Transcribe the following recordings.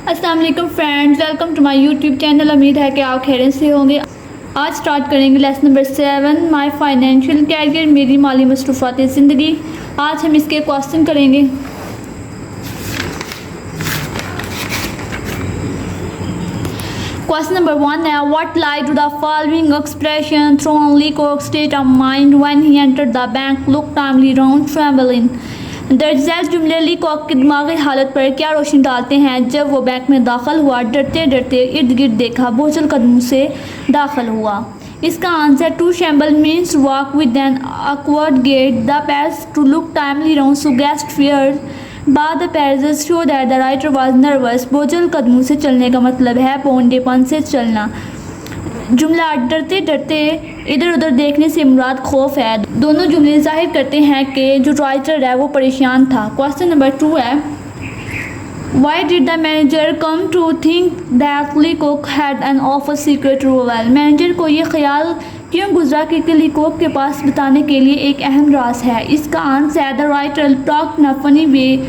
अस्सलाम वालेकुम friends, welcome to my YouTube channel. उम्मीद है कि आप खैरियत से होंगे। आज स्टार्ट करेंगे lesson number 7 my financial career, मेरी माली मसरूफ़ात ज़िंदगी। आज हम इसके क्वेश्चन करेंगे। क्वेश्चन नंबर 1 है, what lied to the following expression through only Coke state of mind when he entered the bank look timely round travelling. दर्ज जुमले ली कोक की दिमागी हालत पर क्या रोशनी डालते हैं जब वो बैंक में दाखिल हुआ। डरते डरते इर्द गिर्द देखा, बोझल कदमों से दाखिल हुआ। इसका answer to shamble means walk with an awkward gait, the pause to look timely round suggest fear, but the passage show that the writer was nervous. बोझल कदमों से चलने का मतलब है पौंडेपन से चलना। जुमला डरते डरते इधर उधर देखने से मुराद खौफ है। दोनों जुमले जाहिर करते हैं कि जो राइटर है वो परेशान था। क्वेश्चन नंबर 2 है, why did the manager come to think that Lee Kok had an offer secret role. Manager को ये ख्याल क्यों गुजरा कि ली कोक के पास बताने के लिए एक अहम राज है। इसका आंसर है the writer talk in a funny way.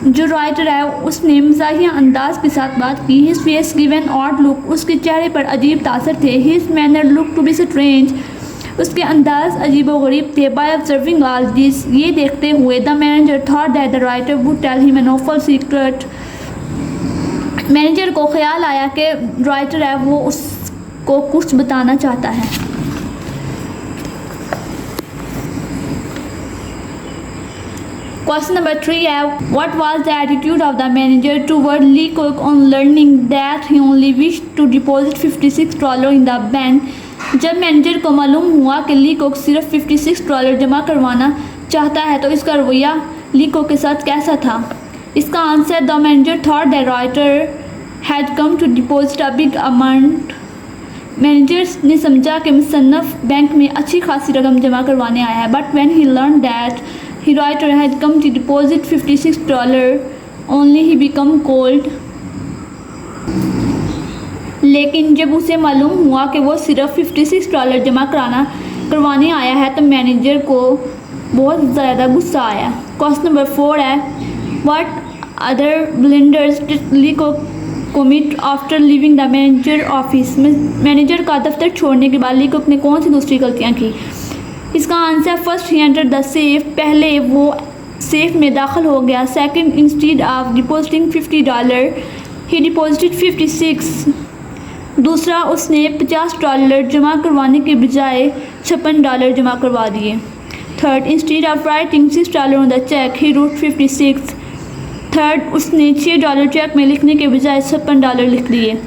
जो राइटर है उसने मज़ाहिया अंदाज के साथ बात की। His face given odd look, उसके चेहरे पर अजीब तासर थे। His manner look to be strange, उसके अंदाज अजीब व गरीब थे। बाय ऑब्जर्विंग ऑल दिस, ये देखते हुए the manager thought that the writer would tell him an offer secret. मैनेजर को ख्याल आया कि राइटर है वो उसको कुछ बताना चाहता है। क्वेश्चन नंबर 3 है, what was the attitude of the manager toward Leacock on learning that he only wish to deposit $56 in the bank. जब मैनेजर को मालूम हुआ कि ली कोक सिर्फ $56 जमा करवाना चाहता है तो इसका रवैया ली कोक के साथ कैसा था। इसका answer the manager thought that writer had come to deposit a big amount. मैनेजर ने समझा कि मुसन्नफ बैंक में अच्छी खासी रकम जमा करवाने आया है। But when he learn that he writer had come to deposit $56 only he become cold। लेकिन जब उसे मालूम हुआ कि वो सिर्फ $56 जमा करवाने आया है तो मैनेजर को बहुत ज़्यादा गुस्सा आया। क्वेश्चन नंबर 4 है, what other blunders did Leacock commit after living the manager office. मैनेजर का दफ्तर छोड़ने के बाद ली कोक ने कौन सी दूसरी गलतियाँ की। इसका answer first he enter the safe, पहले वो सेफ में दाखिल हो गया। Second, instead of depositing $50 he deposited 56। दूसरा, उसने $50 जमा करवाने के बजाय $56 जमा करवा दिए। Third, instead of writing $6 on the cheque he wrote 56। Third, उसने $6 चेक में लिखने के बजाय $56 लिख दिए।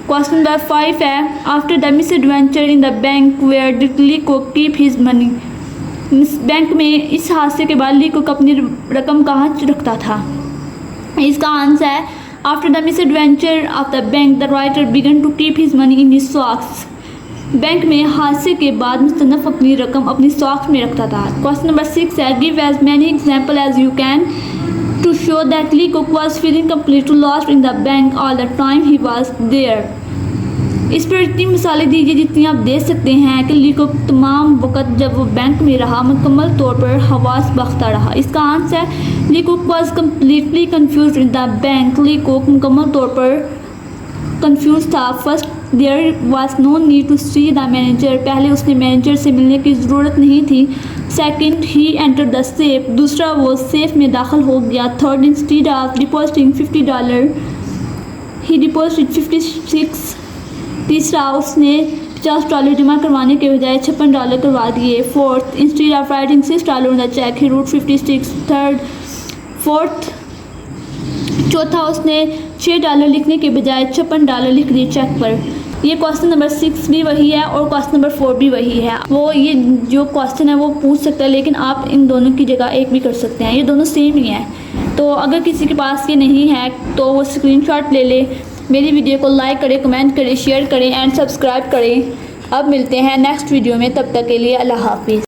क्वेश्चन नंबर 5 है, after the misadventure in the bank where did Leacock keep his money. बैंक में इस हादसे के बाद ली कोक अपनी रकम कहाँ रखता था। इसका आंसर है after the misadventure of the bank the writer began to keep his money in his socks. बैंक में हादसे के बाद मुस्तनफ अपनी रकम अपनी सॉक्स में रखता था। क्वेश्चन नंबर 6 है, give as many example as you can to show that Lee Cook was feeling completely lost in the bank all the time he was there। इस पर इतनी मिसालें दीजिए जितनी आप दे सकते हैं कि ली कोक तमाम वक्त जब वो बैंक में रहा मुकम्मल तौर पर हवास बख्ता रहा। इसका आंसर है Lee Kok was completely confused in the bank. Lee Kok मुकम्मल तौर पर कन्फ्यूज था। First, there was no need to see the manager, पहले उसने मैनेजर से मिलने की ज़रूरत नहीं थी। Second, he enter the safe, दूसरा वो सेफ में दाखिल हो गया। Third, instead of depositing $50 he deposited 56। तीसरा, उसने $50 जमा करवाने के बजाय $56 करवा दिए। Fourth, instead of writing $6 on the cheque he wrote 56। चौथा, उसने $6 लिखने के बजाय $56 लिख दिए चेक पर। ये क्वेश्चन नंबर 6 भी वही है और क्वेश्चन नंबर 4 भी वही है। वो ये जो क्वेश्चन है वो पूछ सकता है, लेकिन आप इन दोनों की जगह एक भी कर सकते हैं। ये दोनों सेम ही हैं। तो अगर किसी के पास ये नहीं है तो वो स्क्रीनशॉट ले ले, मेरी वीडियो को लाइक करें, कमेंट करें, शेयर करें एंड सब्सक्राइब करें। अब मिलते हैं नेक्स्ट वीडियो में, तब तक के लिए अल्लाह हाफिज़।